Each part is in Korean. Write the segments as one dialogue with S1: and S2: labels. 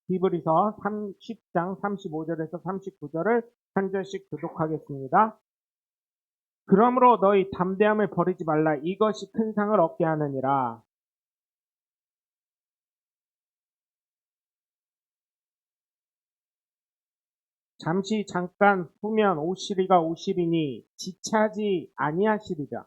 S1: 히브리서 10장 35절에서 39절을 한 절씩 교독하겠습니다. 그러므로 너희 담대함을 버리지 말라. 이것이 큰 상을 얻게 하느니라. 잠시 잠깐 후면 오시리가 오시리니 지체하지 아니하시리라.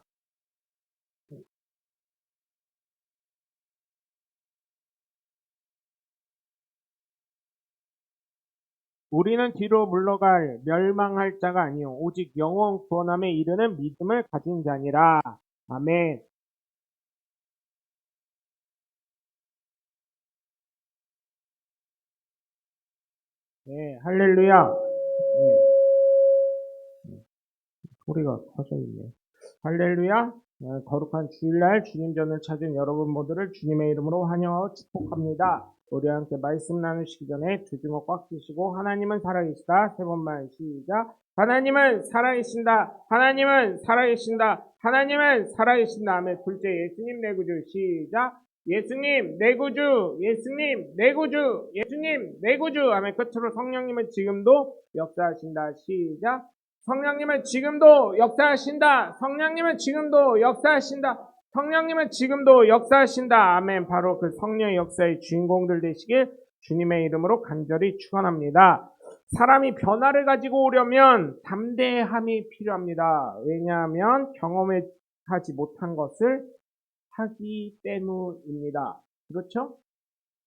S1: 우리는 뒤로 물러갈 멸망할 자가 아니요 오직 영원 구원함에 이르는 믿음을 가진 자니라. 아멘. 네, 할렐루야. 네, 소리가 커져 있네. 할렐루야. 거룩한 주일날 주님 전을 찾은 여러분 모두를 주님의 이름으로 환영하고 축복합니다. 우리 함께 말씀 나누시기 전에 두 주먹 꽉 쥐시고 하나님은 살아계시다. 세 번만 시작. 하나님은 살아계신다. 하나님은 살아계신다. 하나님은 살아계신다. 아멘. 둘째 예수님 내 구주 시작. 예수님 내 구주, 예수님 내 구주, 예수님 내 구주. 아멘. 끝으로 성령님은 지금도 역사하신다. 시작. 성령님은 지금도 역사하신다. 성령님은 지금도 역사하신다. 성령님은 지금도 역사하신다. 아멘. 바로 그 성령의 역사의 주인공들 되시길 주님의 이름으로 간절히 축원합니다. 사람이 변화를 가지고 오려면 담대함이 필요합니다. 왜냐하면 경험하지 못한 것을 하기 때문입니다. 그렇죠?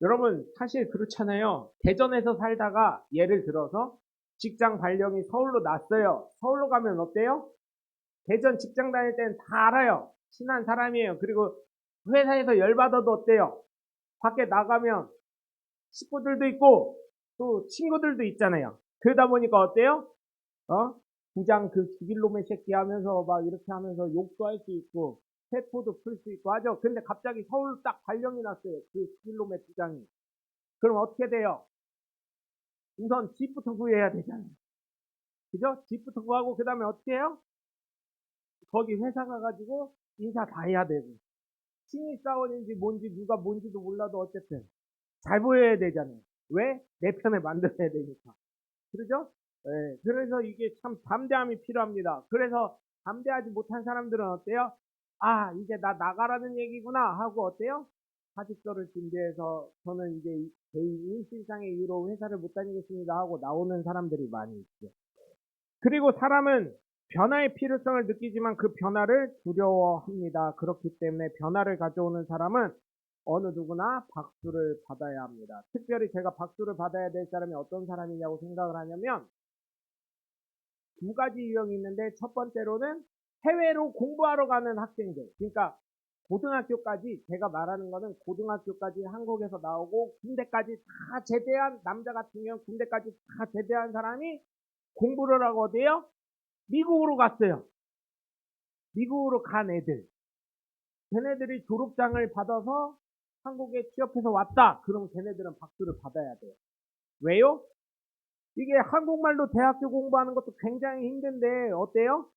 S1: 여러분 사실 그렇잖아요. 대전에서 살다가 예를 들어서 직장 발령이 서울로 났어요. 서울로 가면 어때요? 대전 직장 다닐 때는 다 알아요. 친한 사람이에요. 그리고 회사에서 열받아도 어때요? 밖에 나가면 식구들도 있고 또 친구들도 있잖아요. 그러다 보니까 어때요? 부장 그 죽일놈의 새끼 하면서 막 이렇게 하면서 욕도 할 수 있고 세포도 풀 수 있고 하죠. 근데 갑자기 서울로 딱 발령이 났어요. 그 죽일놈의 부장이. 그럼 어떻게 돼요? 우선 집부터 구해야 되잖아요. 그죠? 집부터 구하고 그 다음에 어떻게 해요? 거기 회사 가가지고 인사 다 해야 되고 신입사원인지 뭔지 누가 뭔지도 몰라도 어쨌든 잘 보여야 되잖아요. 왜? 내 편을 만들어야 되니까. 그러죠? 네, 그래서 이게 참 담대함이 필요합니다. 그래서 담대하지 못한 사람들은 어때요? 아, 이제 나 나가라는 얘기구나 하고 어때요? 사직서를 준비해서 저는 이제 개인 인신상의 이유로 회사를 못 다니겠습니다 하고 나오는 사람들이 많이 있죠. 그리고 사람은 변화의 필요성을 느끼지만 그 변화를 두려워합니다. 그렇기 때문에 변화를 가져오는 사람은 어느 누구나 박수를 받아야 합니다. 특별히 제가 박수를 받아야 될 사람이 어떤 사람이냐고 생각을 하냐면 두 가지 유형이 있는데 첫 번째로는 해외로 공부하러 가는 학생들. 그러니까 고등학교까지 제가 말하는 거는 고등학교까지 한국에서 나오고 군대까지 다 제대한 남자 같으면 군대까지 다 제대한 사람이 공부를 하고 어디에요? 미국으로 갔어요. 미국으로 간 애들. 걔네들이 졸업장을 받아서 한국에 취업해서 왔다. 그럼 걔네들은 박수를 받아야 돼요. 왜요? 이게 한국말로 대학교 공부하는 것도 굉장히 힘든데 어때요?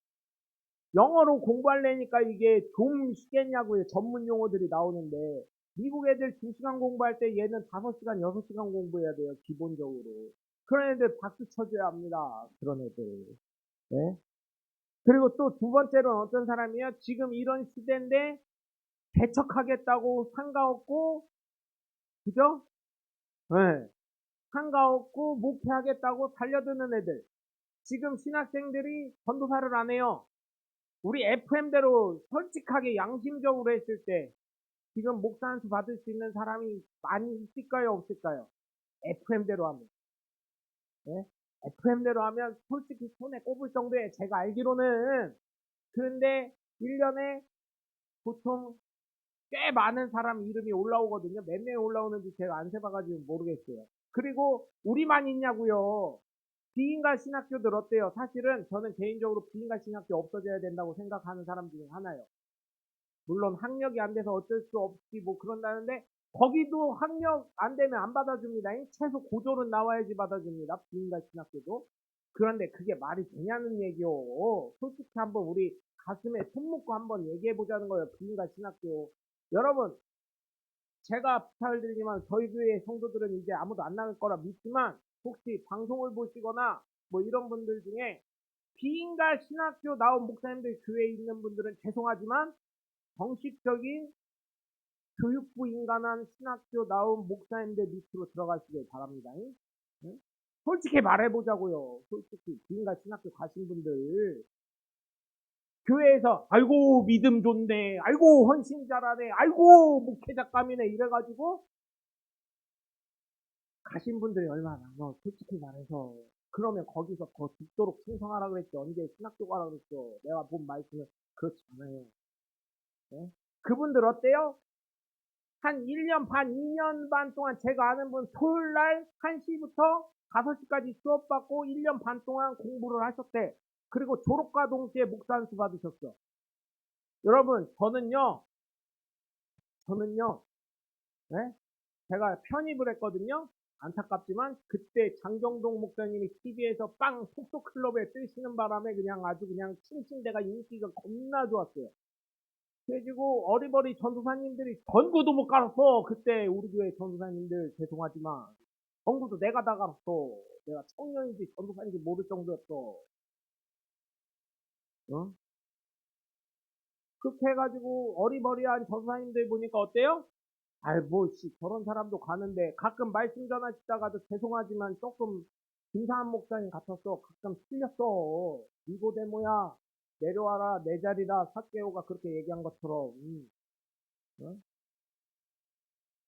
S1: 영어로 공부하려니까 이게 좀 쉽겠냐고요. 전문 용어들이 나오는데 미국 애들 2시간 공부할 때 얘는 5시간, 6시간 공부해야 돼요. 기본적으로. 그런 애들 박수 쳐줘야 합니다. 그런 애들. 네? 그리고 또 두 번째로는 어떤 사람이요? 지금 이런 시대인데 개척하겠다고 상가 없고, 그죠? 네. 상가 없고 목회하겠다고 달려드는 애들. 지금 신학생들이 전도사를 안 해요. 우리 FM대로 솔직하게 양심적으로 했을 때 지금 목사 한수 받을 수 있는 사람이 많이 있을까요? 없을까요? FM대로 하면. 네? FM대로 하면 솔직히 손에 꼽을 정도에 제가 알기로는 그런데 1년에 보통 꽤 많은 사람 이름이 올라오거든요. 몇 명이 올라오는지 제가 안 세봐가지고 모르겠어요. 그리고 우리만 있냐고요. 비인가 신학교들 어때요? 사실은 저는 개인적으로 비인가 신학교 없어져야 된다고 생각하는 사람 중에 하나요. 물론 학력이 안 돼서 어쩔 수 없이 뭐 그런다는데 거기도 학력 안 되면 안 받아줍니다. 최소 고졸은 나와야지 받아줍니다. 비인가 신학교도. 그런데 그게 말이 되냐는 얘기요. 솔직히 한번 우리 가슴에 손 묻고 한번 얘기해 보자는 거예요. 비인가 신학교. 여러분 제가 부탁을 드리지만 저희 교회 성도들은 이제 아무도 안 나갈 거라 믿지만 혹시 방송을 보시거나 뭐 이런 분들 중에 비인가 신학교 나온 목사님들 교회에 있는 분들은 죄송하지만 정식적인 교육부 인간한 신학교 나온 목사님들 밑으로 들어가시길 바랍니다. 응? 솔직히 말해보자고요. 솔직히 비인가 신학교 가신 분들 교회에서 아이고 믿음 좋네, 아이고 헌신 잘하네, 아이고 목회작감이네 이래가지고 가신 분들이 얼마나 많아. 솔직히 말해서 그러면 거기서 더 죽도록 충성하라 그랬죠. 언제 신학교 가라 그랬죠. 내가 본 말씀은 그렇지 않아요. 네? 그분들 어때요? 한 1년 반, 2년 반 동안 제가 아는 분 토요일 날 1시부터 5시까지 수업 받고 1년 반 동안 공부를 하셨대. 그리고 졸업과 동시에 목사 안수 받으셨어. 여러분, 저는요, 네? 제가 편입을 했거든요. 안타깝지만 그때 장경동 목사님이 TV에서 빵 폭소클럽에 뜨시는 바람에 그냥 아주 그냥 칭칭대가 인기가 겁나 좋았어요. 그래가지고 어리버리 전도사님들이 전구도 못 갈았어. 그때 우리 교회 전도사님들 죄송하지만 전구도 내가 다 갈았어. 내가 청년인지 전도사인지 모를 정도였어. 어? 그렇게 해가지고 어리버리한 전도사님들 보니까 어때요? 아이 저런 사람도 가는데 가끔 말씀 전하시다가도 죄송하지만 조금 김사한 목사님 같았어. 가끔 틀렸어. 니고데모야 내려와라 내 자리라 삭개오가 그렇게 얘기한 것처럼. 어?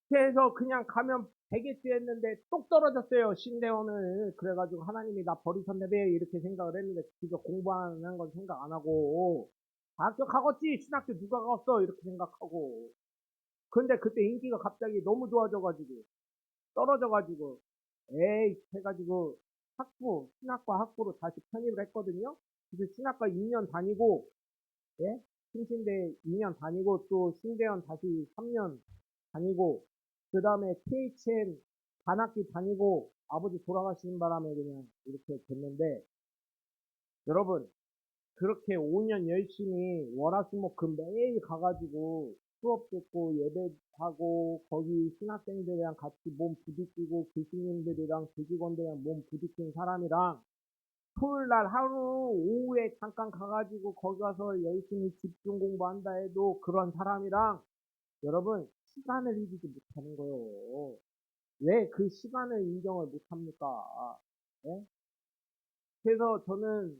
S1: 그래서 그냥 가면 되겠지 했는데 똑 떨어졌어요. 신대원을. 그래가지고 하나님이 나 버리셨네 배 이렇게 생각을 했는데 그저 공부하는 건 생각 안 하고 학교 가겠지 신학교 누가 갔어 이렇게 생각하고 근데 그때 인기가 갑자기 너무 좋아져가지고 떨어져가지고 에이 해가지고 신학과 학부로 다시 편입을 했거든요. 그래서 신학과 2년 다니고 예? 신신대 2년 다니고 또 신대원 다시 3년 다니고 그 다음에 THN 반학기 다니고 아버지 돌아가시는 바람에 그냥 이렇게 됐는데 여러분 그렇게 5년 열심히 월화수목금 매일 가가지고 수업 듣고 예배하고 거기 신학생들이랑 같이 몸 부딪히고 교수님들이랑 교직원들이랑 몸 부딪힌 사람이랑 토요일 날 하루 오후에 잠깐 가가지고 거기 가서 열심히 집중 공부한다 해도 그런 사람이랑 여러분 시간을 이기지 못하는 거예요. 왜 그 시간을 인정을 못합니까? 예? 그래서 저는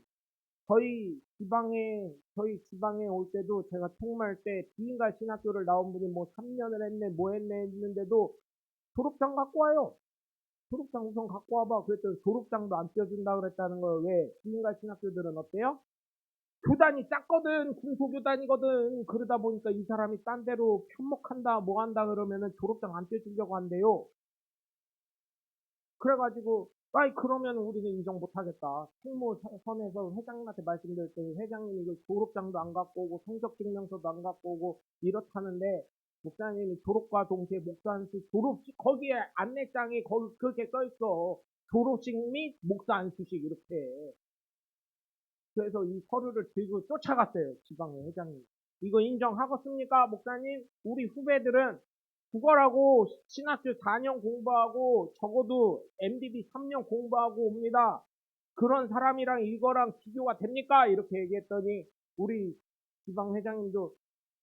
S1: 저희 지방에 올 때도 제가 통말 때 비인가 신학교를 나온 분이 뭐 3년을 했네, 뭐 했네 했는데도 졸업장 갖고 와요. 졸업장 우선 갖고 와봐. 그랬더니 졸업장도 안 떼어준다 그랬다는 거예요. 왜? 비인가 신학교들은 어때요? 교단이 작거든, 군소교단이거든. 그러다 보니까 이 사람이 딴 데로 편목한다, 뭐 한다 그러면은 졸업장 안 떼어주려고 한대요. 그래가지고 아이 그러면 우리는 인정 못하겠다. 총무선에서 회장님한테 말씀드렸더니 회장님이 그 졸업장도 안 갖고 오고 성적증명서도 안 갖고 오고 이렇다는데 목사님이 졸업과 동시에 목사 안수 졸업식 거기에 안내장에 거기 그렇게 써있어. 졸업식 및 목사 안수식 이렇게. 그래서 이 서류를 들고 쫓아갔어요. 지방의 회장님. 이거 인정하겠습니까 목사님? 우리 후배들은 국어라고 신학교 4년 공부하고 적어도 MDB 3년 공부하고 옵니다. 그런 사람이랑 이거랑 비교가 됩니까? 이렇게 얘기했더니 우리 지방 회장님도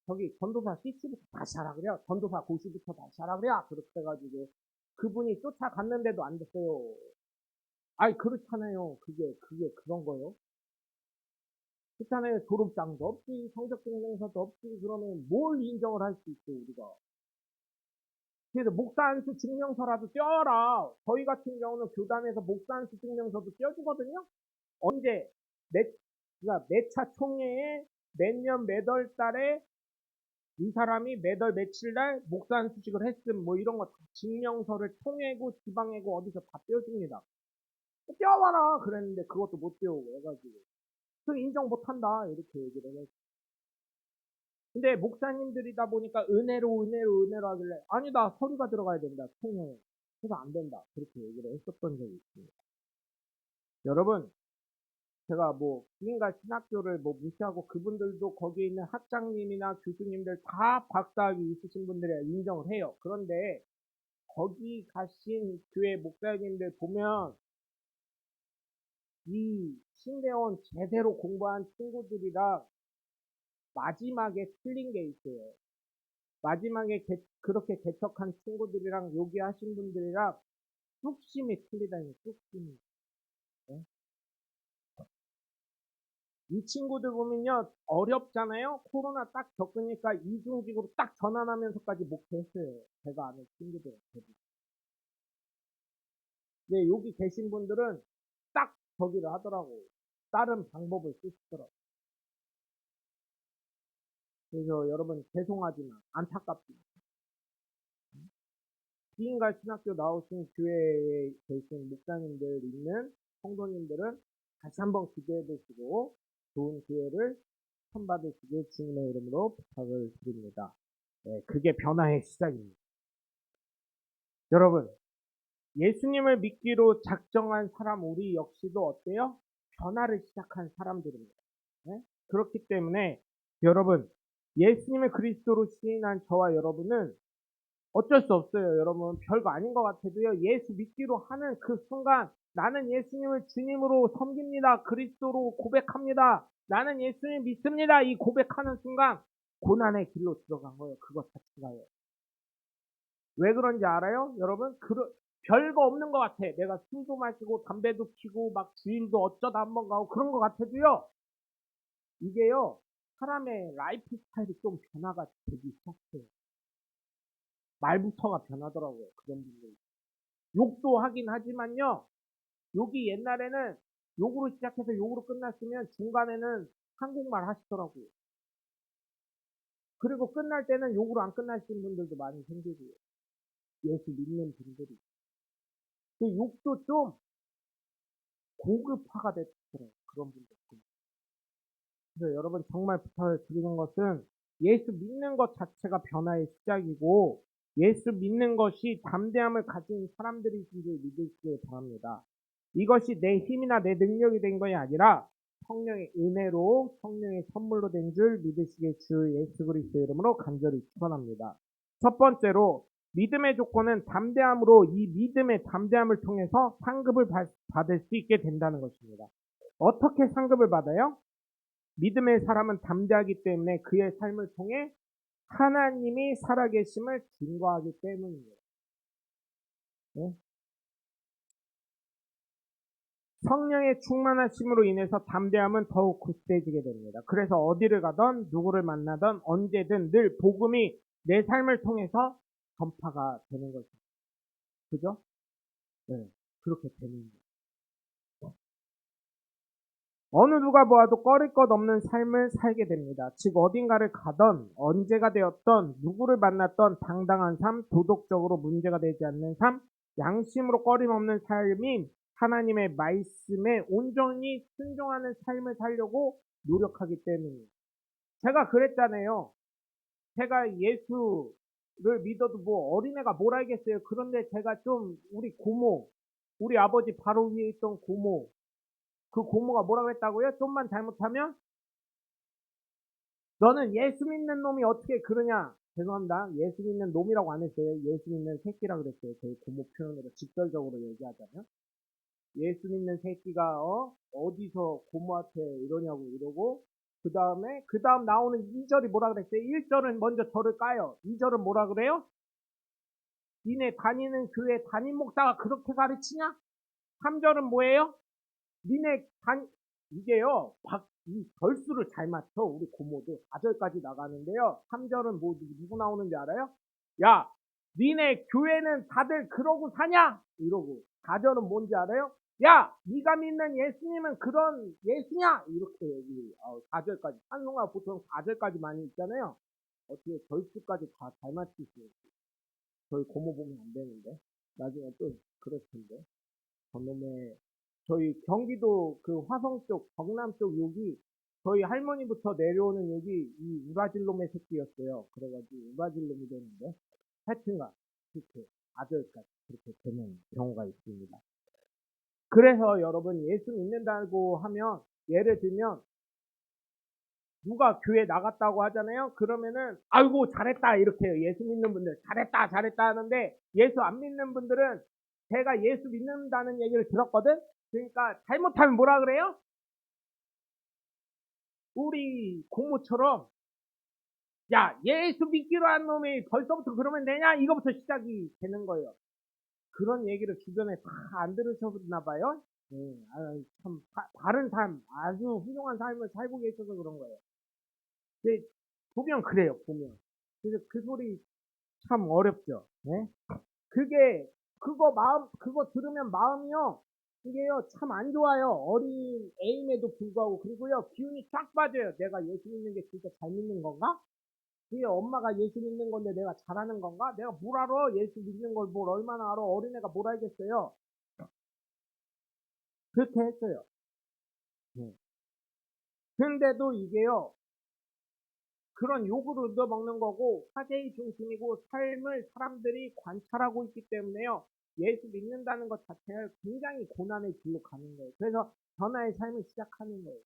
S1: 저기 전도사 CC부터 다시 하라 그래요. 전도사 고시부터 다시 하라 그래요. 그렇게 해가지고 그분이 쫓아갔는데도 안 됐어요. 아이 그렇잖아요. 그게 그런 거요. 그렇잖아요. 졸업장도 없지, 성적증명서도 없지. 그러면 뭘 인정을 할 수 있어 우리가. 그래서 목사 안수 증명서라도 떼어라. 저희 같은 경우는 교단에서 목사 안수 증명서도 떼어주거든요. 언제 그러니까 매차 총회에 몇 년 몇 월 달에 이 사람이 몇 월 며칠 날 목사 안수식을 했음 뭐 이런 거 다 증명서를 통해고 지방해고 어디서 다 떼어줍니다. 떼어와라 그랬는데 그것도 못 떼오고 해가지고 그 인정 못한다 이렇게 얘기를 해요. 근데 목사님들이다 보니까 은혜로 하길래 아니다 서류가 들어가야 된다 총회에 그래서 안 된다 그렇게 얘기를 했었던 적이 있습니다. 여러분 제가 뭐 기인과 신학교를 뭐 무시하고 그분들도 거기에 있는 학장님이나 교수님들 다 박사학위 있으신 분들이라 인정을 해요. 그런데 거기 가신 교회 목사님들 보면 이 신대원 제대로 공부한 친구들이랑 마지막에 틀린 게 있어요. 마지막에 그렇게 개척한 친구들이랑 여기 하신 분들이랑 뚝심이 틀리다니, 뚝심이. 네? 이 친구들 보면요, 어렵잖아요? 코로나 딱 겪으니까 이중직으로 딱 전환하면서까지 목회했어요. 제가 아는 친구들은. 근데 여기 계신 분들은 딱 저기를 하더라고요. 다른 방법을 쓰시더라고요. 그래서 여러분, 죄송하지만, 안타깝지만, 기인과 신학교 나오신 교회에 계신 목사님들 있는 성도님들은 다시 한번 기도해 보시고 좋은 기회를 선받으시길 주님의 이름으로 부탁을 드립니다. 네, 그게 변화의 시작입니다. 여러분, 예수님을 믿기로 작정한 사람 우리 역시도 어때요? 변화를 시작한 사람들입니다. 네? 그렇기 때문에 여러분, 예수님을 그리스도로 시인한 저와 여러분은 어쩔 수 없어요. 여러분, 별거 아닌 것 같아도요. 예수 믿기로 하는 그 순간 나는 예수님을 주님으로 섬깁니다. 그리스도로 고백합니다. 나는 예수님 믿습니다. 이 고백하는 순간 고난의 길로 들어간 거예요. 그것 자체가요. 왜 그런지 알아요? 여러분, 별거 없는 것 같아. 내가 술도 마시고 담배도 피고 막 주일도 어쩌다 한번 가고 그런 것 같아도요. 이게요. 사람의 라이프 스타일이 좀 변화가 되기 시작해요. 말부터가 변하더라고요. 그런 분들이. 욕도 하긴 하지만요. 욕이 옛날에는 욕으로 시작해서 욕으로 끝났으면 중간에는 한국말 하시더라고요. 그리고 끝날 때는 욕으로 안 끝나시는 분들도 많이 생기고요. 예수 믿는 분들이. 그 욕도 좀 고급화가 됐더라고요. 그런 분들. 그래서 여러분 정말 부탁을 드리는 것은 예수 믿는 것 자체가 변화의 시작이고 예수 믿는 것이 담대함을 가진 사람들이신 줄 믿으시길 바랍니다. 이것이 내 힘이나 내 능력이 된 것이 아니라 성령의 은혜로 성령의 선물로 된 줄 믿으시길 주 예수 그리스도 이름으로 간절히 축원합니다. 첫 번째로 믿음의 조건은 담대함으로 이 믿음의 담대함을 통해서 상급을 받을 수 있게 된다는 것입니다. 어떻게 상급을 받아요? 믿음의 사람은 담대하기 때문에 그의 삶을 통해 하나님이 살아계심을 증거하기 때문입니다. 네? 성령의 충만하심으로 인해서 담대함은 더욱 굳세지게 됩니다. 그래서 어디를 가든 누구를 만나든 언제든 늘 복음이 내 삶을 통해서 전파가 되는 것입니다. 그죠? 네, 그렇게 되는 거예요. 어느 누가 보아도 꺼릴 것 없는 삶을 살게 됩니다. 즉 어딘가를 가던 언제가 되었던 누구를 만났던 당당한 삶, 도덕적으로 문제가 되지 않는 삶, 양심으로 꺼림없는 삶인 하나님의 말씀에 온전히 순종하는 삶을 살려고 노력하기 때문입니다. 제가 그랬잖아요. 제가 예수를 믿어도 뭐 어린애가 뭘 알겠어요. 그런데 제가 좀 우리 고모, 우리 아버지 바로 위에 있던 고모, 그 고모가 뭐라고 했다고요? 좀만 잘못하면 너는 예수 믿는 놈이 어떻게 그러냐? 죄송합니다. 예수 믿는 놈이라고 안 했어요. 예수 믿는 새끼라 그랬어요. 저희 고모 표현으로 직설적으로 얘기하자면. 예수 믿는 새끼가 어디서 고모한테 이러냐고 이러고 그 다음 나오는 2절이 뭐라 그랬어요? 1절은 먼저 저를 까요. 2절은 뭐라 그래요? 니네 다니는 교회 담임 목사가 그렇게 가르치냐? 3절은 뭐예요? 이게요, 이 절수를 잘 맞춰, 우리 고모도. 4절까지 나가는데요. 3절은 누구 나오는지 알아요? 야, 니네 교회는 다들 그러고 사냐? 이러고. 4절은 뭔지 알아요? 야, 네가 믿는 예수님은 그런 예수냐? 이렇게 얘기. 4절까지. 한송아 보통 4절까지 많이 있잖아요. 어떻게 절수까지 다 잘 맞추시지? 저희 고모 보면 안 되는데. 나중에 또 그럴 텐데. 저놈의 저희 경기도 그 화성 쪽, 경남 쪽 여기 저희 할머니부터 내려오는 여기 이 우라질놈의 새끼였어요. 그래가지고 우라질놈이 되는데 하여튼간 그렇게 아들까지 그렇게 되는 경우가 있습니다. 그래서 여러분 예수 믿는다고 하면 예를 들면 누가 교회 나갔다고 하잖아요. 그러면은 아이고 잘했다 이렇게 해요. 예수 믿는 분들 잘했다 잘했다 하는데 예수 안 믿는 분들은 제가 예수 믿는다는 얘기를 들었거든. 그러니까 잘못하면 뭐라 그래요? 우리 고모처럼 야 예수 믿기로 한 놈이 벌써부터 그러면 되냐? 이거부터 시작이 되는 거예요. 그런 얘기를 주변에 다 안 들으셨나 봐요. 참 바른 삶, 아주 훌륭한 삶을 살고 계셔서 그런 거예요. 근데 보면 그래요, 보면. 그래서 그 소리 참 어렵죠. 네? 그게 그거 들으면 마음이요. 이게요 참 안 좋아요. 어린 애임에도 불구하고 그리고요 기운이 쫙 빠져요. 내가 예수 믿는 게 진짜 잘 믿는 건가? 그게 엄마가 예수 믿는 건데 내가 잘하는 건가? 내가 뭘 알아? 예수 믿는 걸 뭘 얼마나 알아? 어린애가 뭘 알겠어요? 그렇게 했어요. 네. 근데도 이게요, 그런 욕을 얻어먹는 거고, 화제의 중심이고, 삶을 사람들이 관찰하고 있기 때문에요, 예수 믿는다는 것 자체가 굉장히 고난의 길로 가는 거예요. 그래서 변화의 삶을 시작하는 거예요.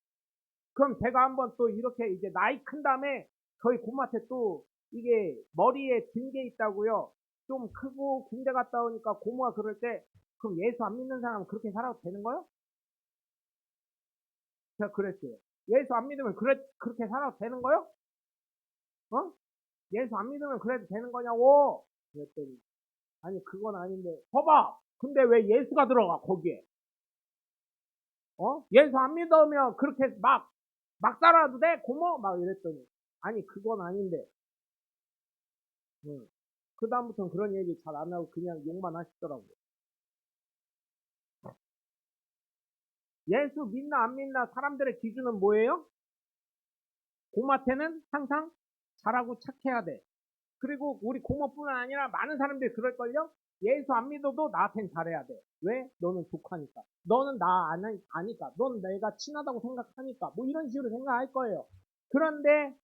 S1: 그럼 제가 한번 또 이렇게 이제 나이 큰 다음에 저희 고모한테 또 이게 머리에 든 게 있다고요. 좀 크고 군대 갔다 오니까 고모가 그럴 때, 그럼 예수 안 믿는 사람은 그렇게 살아도 되는 거요? 제가 그랬어요. 예수 안 믿으면 그렇게 살아도 되는 거요? 어? 예수 안 믿으면 그래도 되는 거냐고? 그랬더니, 아니, 그건 아닌데. 봐봐! 근데 왜 예수가 들어가, 거기에? 예수 안 믿으면 그렇게 막 살아도 돼? 고모? 막 이랬더니. 아니, 그건 아닌데. 응. 그다음부터는 그런 얘기 잘 안 하고 그냥 욕만 하시더라고요. 예수 믿나 안 믿나 사람들의 기준은 뭐예요? 고모한테는 항상 잘하고 착해야 돼. 그리고 우리 고모뿐만 아니라 많은 사람들이 그럴걸요? 예수 안 믿어도 나한텐 잘해야 돼. 왜? 너는 독하니까. 너는 나 아니까. 넌 내가 친하다고 생각하니까. 뭐 이런 식으로 생각할 거예요. 그런데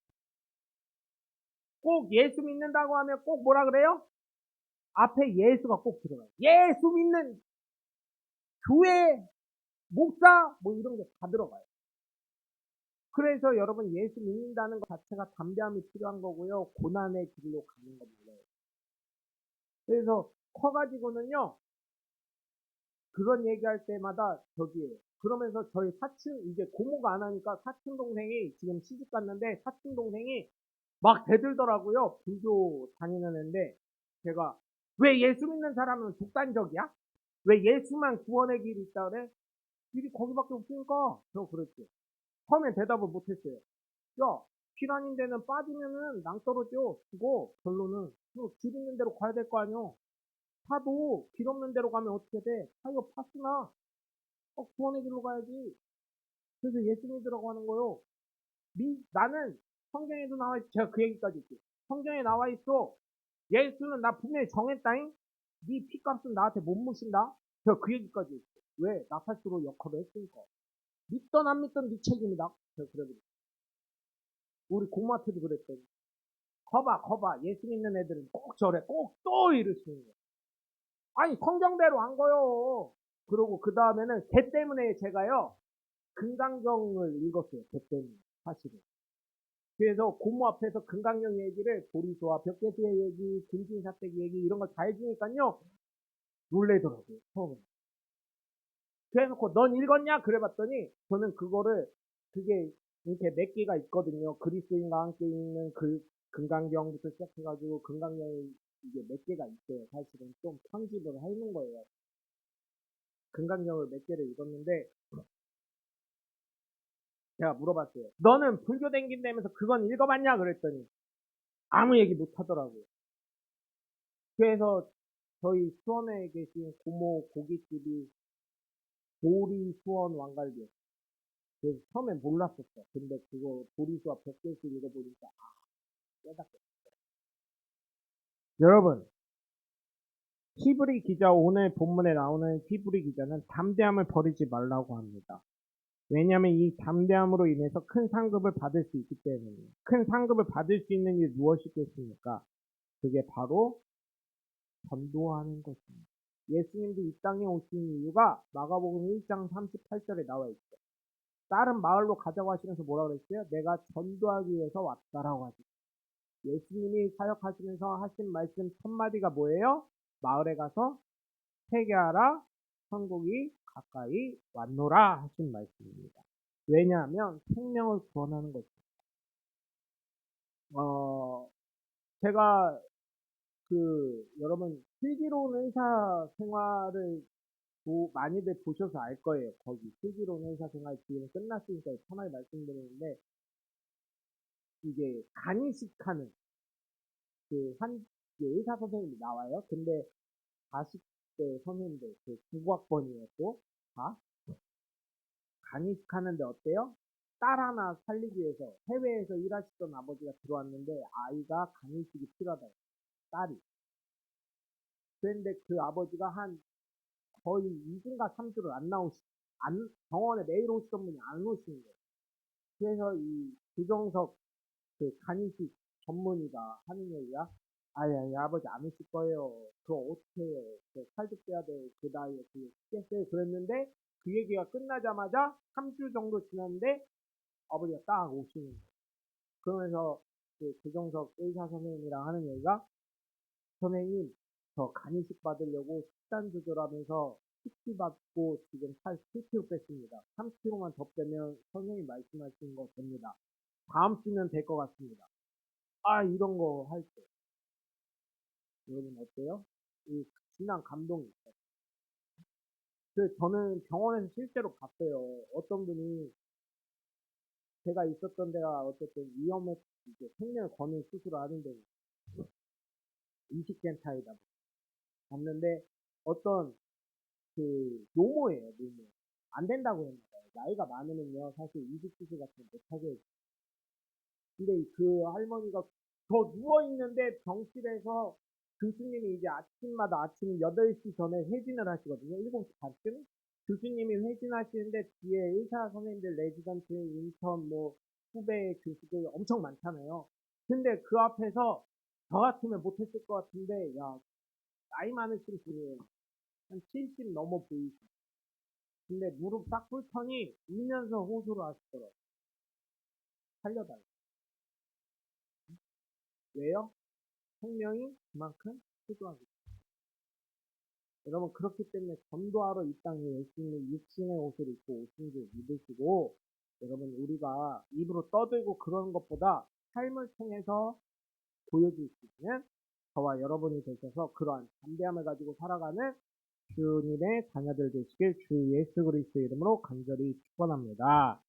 S1: 꼭 예수 믿는다고 하면 꼭 뭐라 그래요? 앞에 예수가 꼭 들어가요. 예수 믿는 교회, 목사, 뭐 이런 게 다 들어가요. 그래서 여러분 예수 믿는다는 것 자체가 담대함이 필요한 거고요. 고난의 길로 가는 겁니다. 그래서 커가지고는요. 그런 얘기할 때마다 저기에요. 그러면서 저희 사촌, 이제 고모가 안 하니까 사촌 동생이 지금 시집 갔는데 사촌 동생이 막 대들더라고요. 불교 다니는 애인데 제가 왜 예수 믿는 사람은 독단적이야? 왜 예수만 구원의 길이 있다 그래? 길이 거기밖에 없으니까. 저 그랬죠. 처음엔 대답을 못했어요. 야, 길 아닌 데는 빠지면은 낭떠러져. 죽어. 결론은. 길 있는 대로 가야 될 거 아니야. 파도 길 없는 데로 가면 어떻게 돼? 타이어 파스나. 구원의 길로 가야지. 그래서 예수 믿으라고 하는 거요. 나는 성경에도 나와 있어. 제가 그 얘기까지 했죠. 성경에 나와 있어. 예수는 나 분명히 정했다잉. 네 피값은 나한테 못 묻힌다. 제가 그 얘기까지 했어. 왜? 나팔수로 역할을 했으니까. 믿던 안 믿던 네 책임이다. 제가 그래버렸어. 우리 고모한테도 그랬더니. 거봐. 예수 믿는 애들은 꼭 저래. 꼭 또 이러시는 거야. 아니, 성경대로 안 거요. 그러고 그 다음에는 걔 때문에 제가요. 금강경을 읽었어요. 걔 때문에. 사실은. 그래서 고모 앞에서 금강경 얘기를 보리수와 벽계수의 얘기, 금진사택 얘기 이런 걸 다 해주니까요. 놀래더라고요. 처음에. 그래놓고 넌 읽었냐? 그래봤더니 저는 그게 이렇게 몇 개가 있거든요. 그리스인과 함께 읽는 금강경부터 시작해가지고 금강경이 이게 몇 개가 있어요. 사실은 좀 편집을 해놓은 거예요. 금강경을 몇 개를 읽었는데 제가 물어봤어요. 너는 불교 댕긴다면서 그건 읽어봤냐? 그랬더니 아무 얘기 못 하더라고요. 그래서 저희 수원에 계신 고모 고깃집이 보리 수원 왕갈비였어요. 그래서 처음에 몰랐었어. 근데 그거 보리수와 벽돌수 읽어보니까 깨닫게. 여러분, 히브리 기자 오늘 본문에 나오는 히브리 기자는 담대함을 버리지 말라고 합니다. 왜냐하면 이 담대함으로 인해서 큰 상급을 받을 수 있기 때문이에요. 큰 상급을 받을 수 있는 게 무엇이겠습니까? 그게 바로 전도하는 것입니다. 예수님도 이 땅에 오신 이유가 마가복음 1장 38절에 나와 있죠. 다른 마을로 가자고 하시면서 뭐라 그랬어요? 내가 전도하기 위해서 왔다라고 하죠. 예수님이 사역하시면서 하신 말씀 첫 마디가 뭐예요? 마을에 가서 회개하라, 천국이 가까이 왔노라 하신 말씀입니다. 왜냐하면 생명을 구원하는 거죠. 제가 여러분 슬기로운 의사 생활을 많이들 보셔서 알 거예요. 거기 슬기로운 의사 생활 지금 끝났으니까 편하게 말씀드리는데, 이게 간이식하는 의사 선생님이 나와요. 근데 40대 선생님들, 국악번이었고, 다 간이식하는데 어때요? 딸 하나 살리기 위해서 해외에서 일하시던 아버지가 들어왔는데 아이가 간이식이 필요하다. 딸이. 그런데 그 아버지가 한 거의 2주인가 3주를 병원에 매일 오시던 분이 안 오시는 거예요. 그래서 이 구정석 간이식 전문의가 하는 얘기가, 아니, 아버지 안 오실 거예요. 그거 어떻게 해요? 살도 빼야 돼. 그 나이에 그게 쉽겠어요. 그랬는데 그 얘기가 끝나자마자 3주 정도 지났는데 아버지가 딱 오시는 거예요. 그러면서 구정석 의사 선생님이랑 하는 얘기가, 선생님, 저 간이식 받으려고 식단 조절하면서 PT 받고 지금 살 7kg 뺐습니다. 3kg만 더 빼면 선생님 말씀하신 거 됩니다. 다음 주면 될 것 같습니다. 이런 거 할 때 여러분 어때요? 이 진한 감동이 있어요. 저는 병원에서 실제로 봤어요. 어떤 분이, 제가 있었던 데가 어쨌든 위험에 이제 생명을 거는 수술을 하는데 20센타이다 봤는데, 어떤 노모예요, 노모. 안 된다고 했나 봐요. 나이가 많으면요, 사실 이식 수술 같은 거 못하게 해요. 근데 그 할머니가 더 누워있는데 병실에서 교수님이 이제 아침마다 아침 8시 전에 회진을 하시거든요. 7시 반쯤? 교수님이 회진하시는데 뒤에 의사 선생님들, 레지던트, 인턴, 후배 교수들 엄청 많잖아요. 근데 그 앞에서 저 같으면 못했을 것 같은데, 야, 나이 많으신 분이에요. 한 70 넘어 보이시죠. 근데 무릎 딱 꿇더니 울면서 호소를 하시더라고요. 살려달라. 왜요? 생명이 그만큼 소중하기 때문에. 여러분, 그렇기 때문에 전도하러 이 땅에 예수님이 육신의 옷을 입고 오신 줄 믿으시고, 여러분, 우리가 입으로 떠들고 그러는 것보다 삶을 통해서 보여줄 수 있는 저와 여러분이 되셔서 그러한 담대함을 가지고 살아가는 주님의 자녀들 되시길 주 예수 그리스도 이름으로 간절히 축원합니다.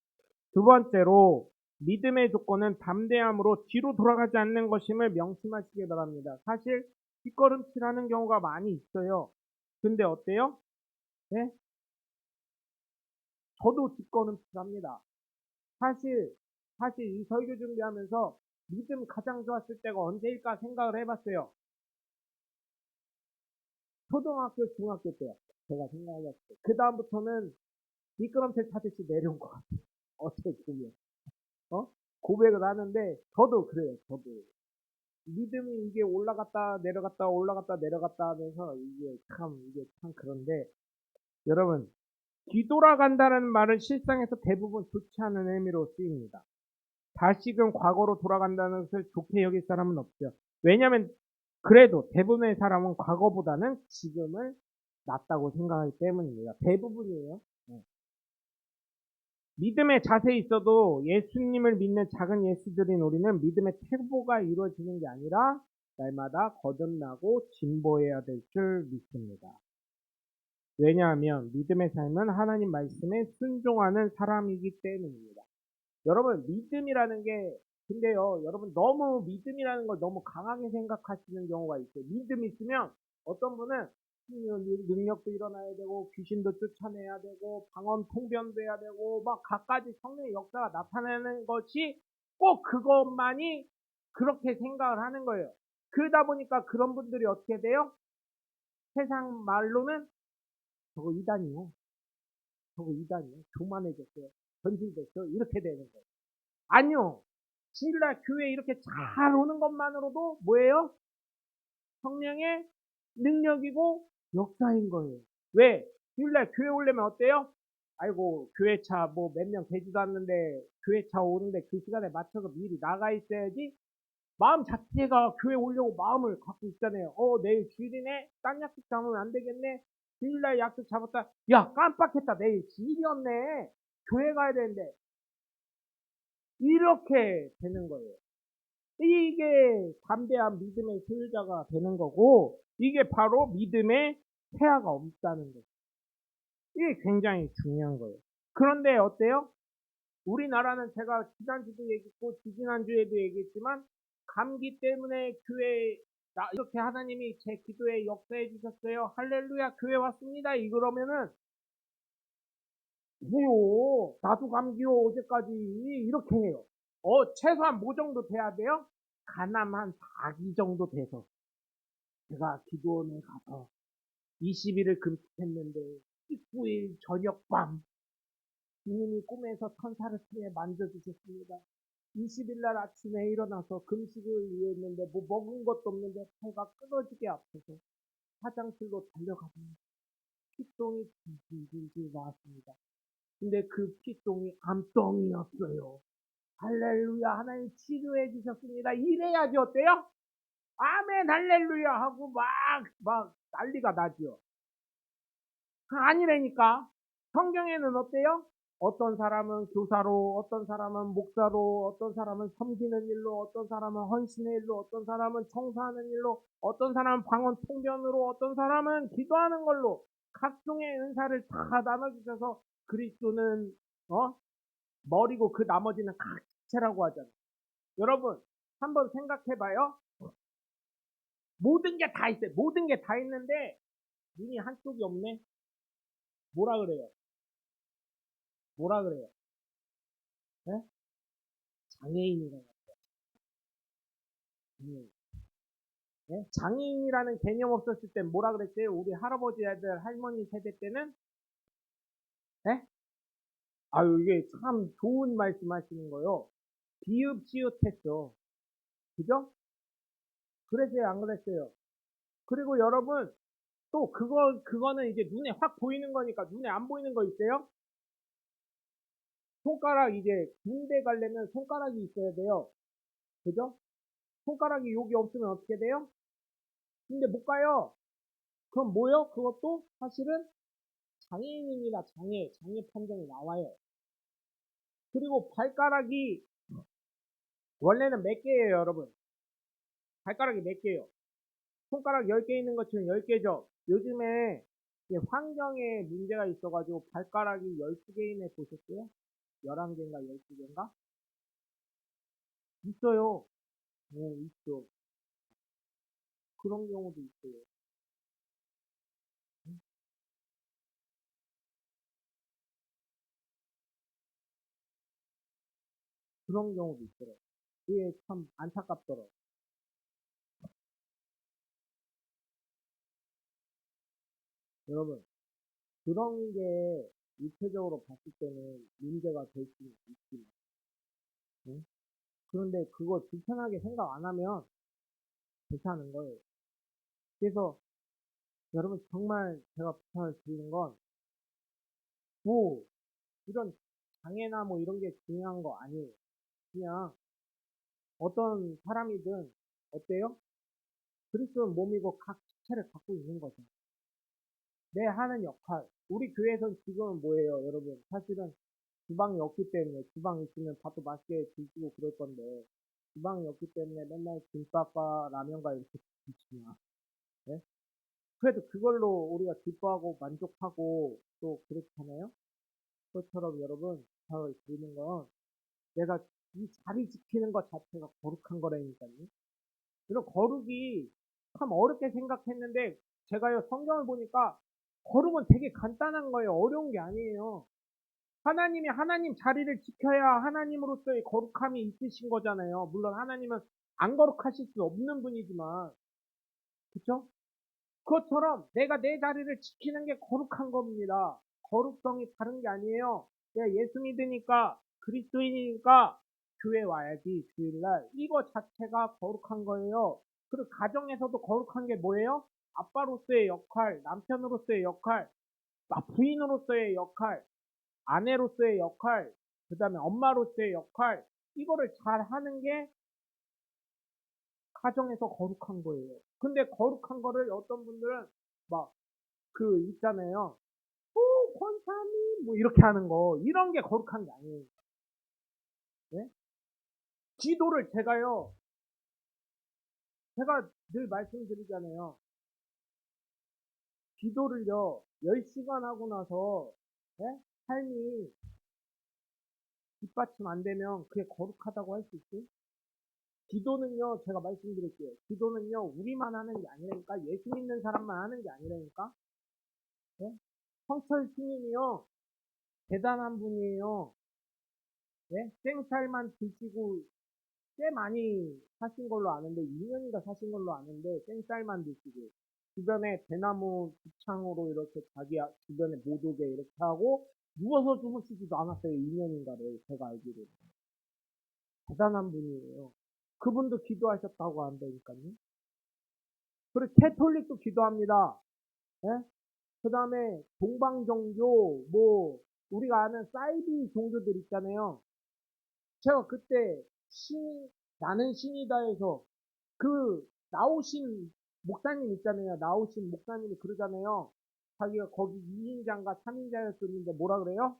S1: 두 번째로, 믿음의 조건은 담대함으로 뒤로 돌아가지 않는 것임을 명심하시기 바랍니다. 사실 뒷걸음질하는 경우가 많이 있어요. 근데 어때요? 네? 저도 뒷걸음질합니다. 사실 이 설교 준비하면서 믿음 가장 좋았을 때가 언제일까 생각을 해봤어요. 초등학교, 중학교 때요. 제가 생각해봤을 때. 그 다음부터는 미끄럼틀 타듯이 내려온 것 같아요. 어떻게 보면. 고백을 하는데, 저도 그래요. 저도. 믿음이 이게 올라갔다 내려갔다 올라갔다 내려갔다 하면서 이게 참 그런데, 여러분, 뒤돌아간다는 말은 실상에서 대부분 좋지 않은 의미로 쓰입니다. 다시금 과거로 돌아간다는 것을 좋게 여길 사람은 없죠. 왜냐하면 그래도 대부분의 사람은 과거보다는 지금을 낫다고 생각하기 때문입니다. 대부분이에요. 네. 믿음의 자세에 있어도 예수님을 믿는 작은 예수들인 우리는 믿음의 퇴보가 이루어지는 게 아니라 날마다 거듭나고 진보해야 될 줄 믿습니다. 왜냐하면 믿음의 삶은 하나님 말씀에 순종하는 사람이기 때문입니다. 여러분, 믿음이라는 게, 근데요, 여러분, 너무 믿음이라는 걸 너무 강하게 생각하시는 경우가 있어요. 믿음 있으면 어떤 분은 능력도 일어나야 되고, 귀신도 쫓아내야 되고, 방언 통변도 해야 되고, 막 갖가지 성령의 역사가 나타나는 것이 꼭 그것만이 그렇게 생각을 하는 거예요. 그러다 보니까 그런 분들이 어떻게 돼요? 세상 말로는 저거 이단이요. 저거 이단이요. 교만해졌어요. 변질됐어요. 이렇게 되는 거예요. 아니요. 주일날 교회 이렇게 잘 오는 것만으로도 뭐예요? 성령의 능력이고 역사인 거예요. 왜? 주일날 교회 오려면 어때요? 아이고, 교회차 뭐 몇 명 되지도 않는데 교회차 오는데 그 시간에 맞춰서 미리 나가 있어야지. 마음 자체가 교회 오려고 마음을 갖고 있잖아요. 내일 주일이네? 딴 약속 잡으면 안 되겠네? 주일날 약속 잡았다. 야, 깜빡했다. 내일 주일이었네. 교회 가야 되는데. 이렇게 되는 거예요. 이게 담대한 믿음의 소유자가 되는 거고, 이게 바로 믿음의 태아가 없다는 거예요. 이게 굉장히 중요한 거예요. 그런데 어때요? 우리나라는 제가 지난주도 얘기했고, 지지난주에도 얘기했지만, 감기 때문에 교회, 이렇게 하나님이 제 기도에 역사해 주셨어요. 할렐루야, 교회 왔습니다. 이러면은, 뭐요? 나도 감기요, 어제까지. 이렇게 해요. 최소한 뭐 정도 돼야 돼요? 가남 한 4기 정도 돼서. 제가 기도원에 가서 20일을 금식했는데, 19일 저녁밤, 주님이 꿈에서 천사를 통해 만져주셨습니다. 20일 날 아침에 일어나서 금식을 위해 했는데 뭐 먹은 것도 없는데 배가 끊어지게 아파서 화장실로 달려갔습니다. 피똥이 질질질 나왔습니다. 근데 그 피똥이 암덩이였어요. 할렐루야, 하나님 치료해 주셨습니다. 이래야지 어때요? 아멘 할렐루야 하고 막 난리가 나죠. 아니라니까. 성경에는 어때요? 어떤 사람은 교사로, 어떤 사람은 목사로, 어떤 사람은 섬기는 일로, 어떤 사람은 헌신의 일로, 어떤 사람은 청소하는 일로, 어떤 사람은 방언 통변으로, 어떤 사람은 기도하는 걸로 각종의 은사를 다 나눠주셔서 그리스도는 머리고 그 나머지는 각체라고 하잖아요. 여러분 한번 생각해봐요. 모든 게 다 있어요. 모든 게 다 있는데 눈이 한쪽이 없네. 뭐라 그래요? 뭐라 그래요? 네? 장애인이라고 하죠. 네? 장애인이라는 개념 없었을 때 뭐라 그랬어요? 우리 할아버지 애들 할머니 세대 때는 네? 아유 이게 참 좋은 말씀 하시는 거요. 비읍시옷했어. 그죠? 그랬어요 안 그랬어요? 그리고 여러분 또 그거는 이제 눈에 확 보이는 거니까 눈에 안 보이는 거 있어요? 손가락 이제 군대 가려면 손가락이 있어야 돼요. 그죠? 손가락이 여기 없으면 어떻게 돼요? 근데 못 가요. 그럼 뭐요? 그것도 사실은 장애인입니다. 장애 판정이 나와요. 그리고 발가락이 원래는 몇 개예요, 여러분? 발가락이 몇 개예요? 손가락 10개 있는 것처럼 10개죠. 요즘에 환경에 문제가 있어가지고 발가락이 12개 있네 보셨어요? 11개인가 12개인가? 있어요. 네, 있어. 그런 경우도 있어요. 그런 경우도 있더라고요. 이게 참 안타깝더라고요. 여러분, 그런 게 일체적으로 봤을 때는 문제가 될 수 있지만, 응? 그런데 그거 불편하게 생각 안 하면 괜찮은 거예요. 그래서 여러분 정말 제가 부탁을 드리는 건, 뭐, 이런 장애나 뭐 이런 게 중요한 거 아니에요. 그냥 어떤 사람이든 어때요? 그리스도는 몸이고 각 지체를 갖고 있는 거죠. 내 하는 역할. 우리 교회에선 지금은 뭐예요, 여러분? 사실은 주방이 없기 때문에 주방 있으면 밥도 맛있게 드시고 그럴 건데 주방이 없기 때문에 맨날 김밥과 라면과 이렇게 드시냐. 네? 그래도 그걸로 우리가 기뻐하고 만족하고 또 그렇잖아요. 그것처럼 여러분 저 드리는 건 내가 이 자리 지키는 것 자체가 거룩한 거라니까요. 이런 거룩이 참 어렵게 생각했는데 제가요 성경을 보니까 거룩은 되게 간단한 거예요. 어려운 게 아니에요. 하나님이 하나님 자리를 지켜야 하나님으로서의 거룩함이 있으신 거잖아요. 물론 하나님은 안 거룩하실 수 없는 분이지만, 그쵸? 그것처럼 내가 내 자리를 지키는 게 거룩한 겁니다. 거룩성이 다른 게 아니에요. 내가 예수 믿으니까, 그리스도인이니까 교회 와야지, 주일날. 이거 자체가 거룩한 거예요. 그리고 가정에서도 거룩한 게 뭐예요? 아빠로서의 역할, 남편으로서의 역할, 부인으로서의 역할, 아내로서의 역할, 그 다음에 엄마로서의 역할, 이거를 잘 하는 게 가정에서 거룩한 거예요. 근데 거룩한 거를 어떤 분들은 막 그 있잖아요. 오, 권사님 뭐 이렇게 하는 거 이런 게 거룩한 게 아니에요. 네? 기도를 제가 늘 말씀드리잖아요. 기도를요 10시간 하고 나서 네? 삶이 뒷받침 안 되면 그게 거룩하다고 할 수 있어요? 기도는요 제가 말씀드릴게요. 기도는요 우리만 하는 게 아니라니까, 예수 믿는 사람만 하는 게 아니라니까. 네? 성철 스님이요 대단한 분이에요. 네? 생쌀만 드시고 꽤 많이 사신 걸로 아는데, 2년인가 사신 걸로 아는데, 생쌀만 드시고 주변에 대나무 두창으로 이렇게 자기 주변에 못 오게 이렇게 하고 누워서 주무시지도 않았어요. 2년인가를 제가 알기로. 대단한 분이에요. 그분도 기도하셨다고 한다니까요. 그리고 캐톨릭도 기도합니다. 그 다음에 동방종교, 뭐 우리가 아는 사이비 종교들 있잖아요. 제가 그때 나는 신이다에서 그 나오신 목사님 있잖아요. 나오신 목사님이 그러잖아요. 자기가 거기 2인자인가 3인자였었는데 뭐라 그래요?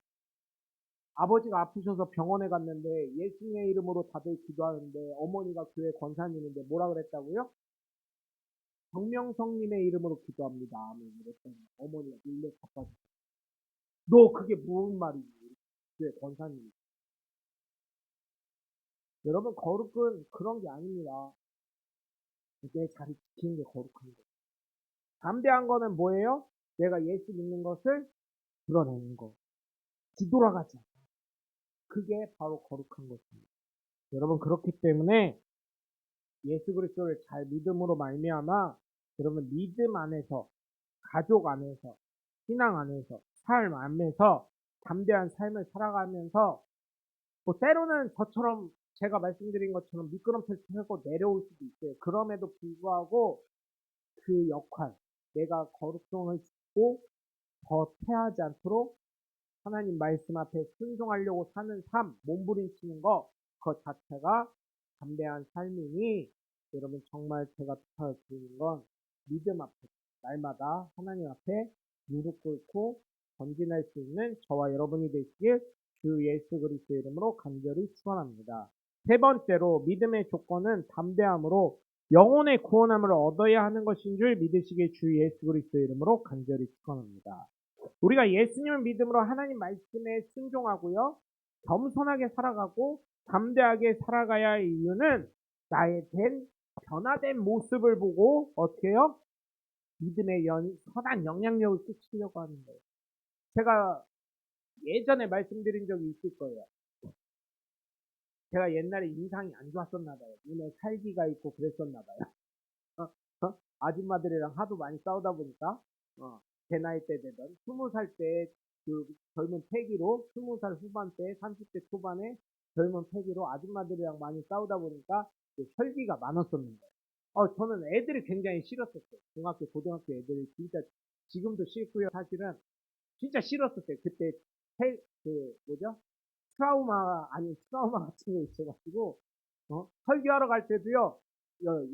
S1: 아버지가 아프셔서 병원에 갔는데 예수님의 이름으로 다들 기도하는데 어머니가 교회 권사님인데 뭐라 그랬다고요? 정명성님의 이름으로 기도합니다. 아멘. 이랬더니 어머니가 놀래 자빠졌어. 너 그게 무슨 말이지? 교회 권사님. 여러분 거룩은 그런 게 아닙니다. 내 자리 지키는 게 거룩한 거예요. 담대한 거는 뭐예요? 내가 예수 믿는 것을 드러내는 거. 뒤돌아가지 않아. 그게 바로 거룩한 것입니다. 여러분 그렇기 때문에 예수 그리스도를 잘 믿음으로 말미암아 여러분 믿음 안에서, 가족 안에서, 신앙 안에서, 삶 안에서 담대한 삶을 살아가면서 뭐 때로는 저처럼 제가 말씀드린 것처럼 미끄럼틀 타고 내려올 수도 있어요. 그럼에도 불구하고 그 역할, 내가 거룩성을 짓고 더 패하지 않도록 하나님 말씀 앞에 순종하려고 사는 삶, 몸부림치는 거, 그것 자체가 담대한 삶이니, 여러분 정말 제가 부탁드리는 건 믿음 앞에 날마다 하나님 앞에 무릎 꿇고 전진할 수 있는 저와 여러분이 되시길 주 예수 그리스도 이름으로 간절히 축원합니다. 세 번째로 믿음의 조건은 담대함으로 영혼의 구원함을 얻어야 하는 것인 줄 믿으시길 주 예수 그리스도 이름으로 간절히 축원합니다. 우리가 예수님을 믿음으로 하나님 말씀에 순종하고요, 겸손하게 살아가고 담대하게 살아가야 할 이유는 나의 변화된 모습을 보고 어떻게 해요? 믿음의 선한 영향력을 끼치려고 하는 거예요. 제가 예전에 말씀드린 적이 있을 거예요. 제가 옛날에 인상이 안 좋았었나 봐요. 눈에 살기가 있고 그랬었나 봐요. 아줌마들이랑 하도 많이 싸우다 보니까 제 나이 때 되던 20살 때 그 젊은 패기로 20살 후반대 30대 초반에 젊은 패기로 아줌마들이랑 많이 싸우다 보니까 혈기가 많았었는 거예요. 저는 애들이 굉장히 싫었었어요. 중학교 고등학교 애들이 진짜 지금도 싫고요. 사실은 진짜 싫었었어요. 그때 뭐죠? 트라우마 같은 게 있어가지고 설교하러 갈 때도요.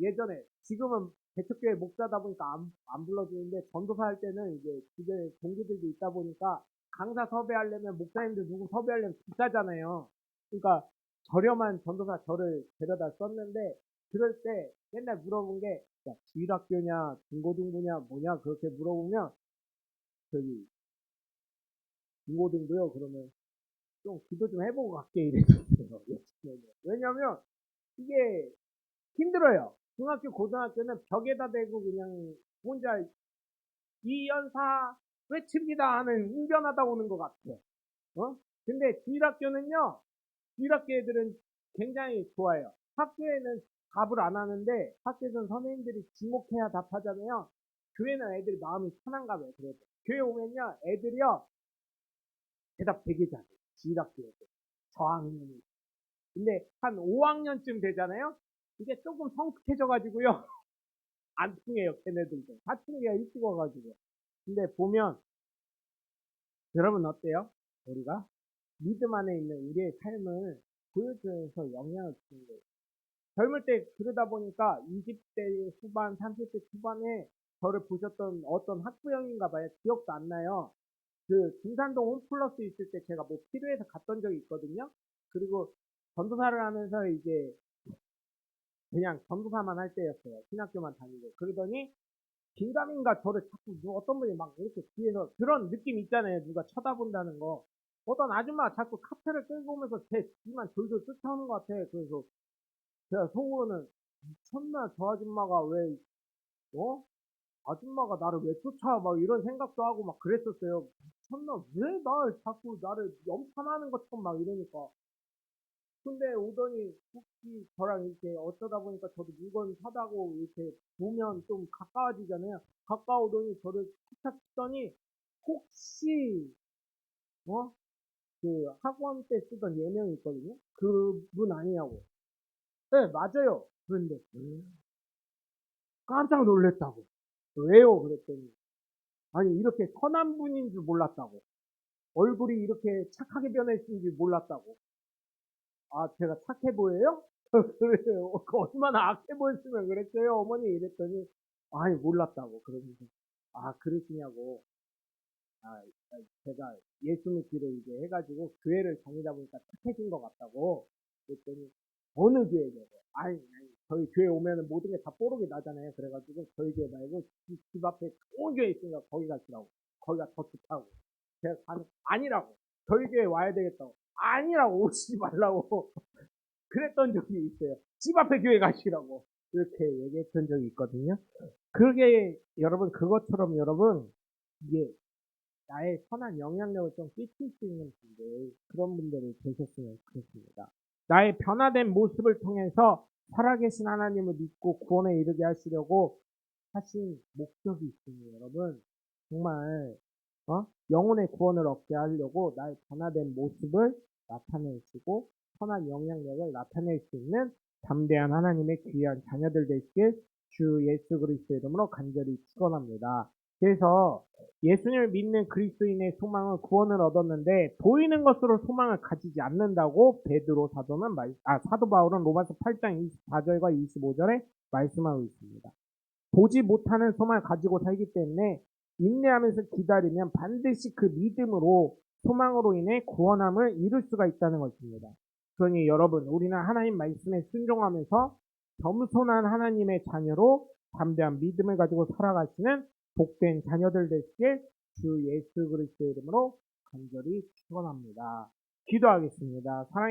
S1: 예전에 지금은 개척교회 목사다 보니까 안 불러주는데, 전도사 할 때는 이제 주변에 동기들도 있다 보니까 강사 섭외하려면 목사님들 누구 섭외하려면 비싸잖아요. 그러니까 저렴한 전도사 저를 데려다 썼는데, 그럴 때 맨날 물어본 게 야, 주일학교냐 중고등부냐 뭐냐 그렇게 물어보면 저기 중고등부요 그러면 좀 기도 좀 해보고 갈게 이랬었어요. 왜냐면 이게 힘들어요. 중학교, 고등학교는 벽에다 대고 그냥 혼자 이연사 외칩니다 하는 웅변하다 오는 것 같아요. 근데 주일학교는요, 주일학교 애들은 굉장히 좋아요. 학교에는 답을 안 하는데, 학교에서는 선생님들이 지목해야 답하잖아요. 교회는 애들이 마음이 편한가 봐요, 그래도. 교회 오면요, 애들이요, 대답 되게 잘해요. 주일학교 애들. 저학년이. 근데 한 5학년쯤 되잖아요? 이게 조금 성숙해져가지고요. 안 통해요, 걔네들도. 사춘기가 일찍 와가지고. 근데 보면, 여러분 어때요? 우리가 믿음 안에 있는 우리의 삶을 보여주면서 영향을 주는 거예요. 젊을 때 그러다 보니까 20대 후반, 30대 초반에 저를 보셨던 어떤 학부형인가 봐요. 기억도 안 나요. 그 중산동 홈플러스 있을 때 제가 뭐 필요해서 갔던 적이 있거든요. 그리고 전도사를 하면서 이제 그냥 전도사만 할 때였어요. 신학교만 다니고. 그러더니 긴가민가 저를 자꾸 어떤 분이 막 이렇게 뒤에서 그런 느낌 있잖아요. 누가 쳐다본다는 거. 어떤 아줌마가 자꾸 카페를 끌고 오면서 제 뒤만 졸졸 쫓아오는 것 같아. 그래서 제가 속으로는 미쳤나 저 아줌마가 왜 어? 아줌마가 나를 왜 쫓아? 막 이런 생각도 하고 막 그랬었어요. 미쳤나? 왜 날 자꾸 나를 염탐하는 것처럼 막 이러니까. 근데 오더니 혹시 저랑 이렇게 어쩌다 보니까 저도 물건 사다고 이렇게 보면 좀 가까워지잖아요. 가까우더니 저를 탁탁 치더니 혹시 어? 그 학원 때 쓰던 예명이 있거든요. 그분 아니냐고. 네, 맞아요. 그런데 깜짝 놀랐다고. 왜요? 그랬더니 아니 이렇게 선한 분인 줄 몰랐다고. 얼굴이 이렇게 착하게 변했는지 몰랐다고. 아, 제가 착해 보여요? 그래요. 그 얼마나 악해 보였으면 그랬어요, 어머니 이랬더니 아니 몰랐다고 그러면서 아 그러시냐고. 제가 예수 믿기로 이제 해가지고 교회를 다니다 보니까 착해진 것 같다고. 그랬더니 어느 교회냐고. 아니 저희 교회 오면은 모든 게 다 뽀록이 나잖아요. 그래가지고 저희 교회 말고 집 앞에 좋은 교회 있으니까 거기 가시라고. 거기가 더 좋다고. 제가 가는 아니라고. 저희 교회 와야 되겠다고. 아니라고 오지 말라고. 그랬던 적이 있어요. 집 앞에 교회 가시라고. 이렇게 얘기했던 적이 있거든요. 그게 여러분 그것처럼 여러분 이게 나의 선한 영향력을 좀 끼칠 수 있는 분들 그런 분들이 되셨으면 좋겠습니다. 나의 변화된 모습을 통해서 살아계신 하나님을 믿고 구원에 이르게 하시려고 하신 목적이 있습니다. 여러분 정말 영혼의 구원을 얻게 하려고 나의 변화된 모습을 나타내시고 선한 영향력을 나타낼 수 있는 담대한 하나님의 귀한 자녀들 되시길 주 예수 그리스도 이름으로 간절히 축원합니다. 그래서 예수님을 믿는 그리스도인의 소망은 구원을 얻었는데 보이는 것으로 소망을 가지지 않는다고 베드로 사도 바울은 로마서 8장 24절과 25절에 말씀하고 있습니다. 보지 못하는 소망을 가지고 살기 때문에 인내하면서 기다리면 반드시 그 믿음으로 소망으로 인해 구원함을 이룰 수가 있다는 것입니다. 그러니 여러분 우리는 하나님 말씀에 순종하면서 겸손한 하나님의 자녀로 담대한 믿음을 가지고 살아가시는 복된 자녀들 되시길 주 예수 그리스도 이름으로 간절히 축원합니다. 기도하겠습니다. 사랑의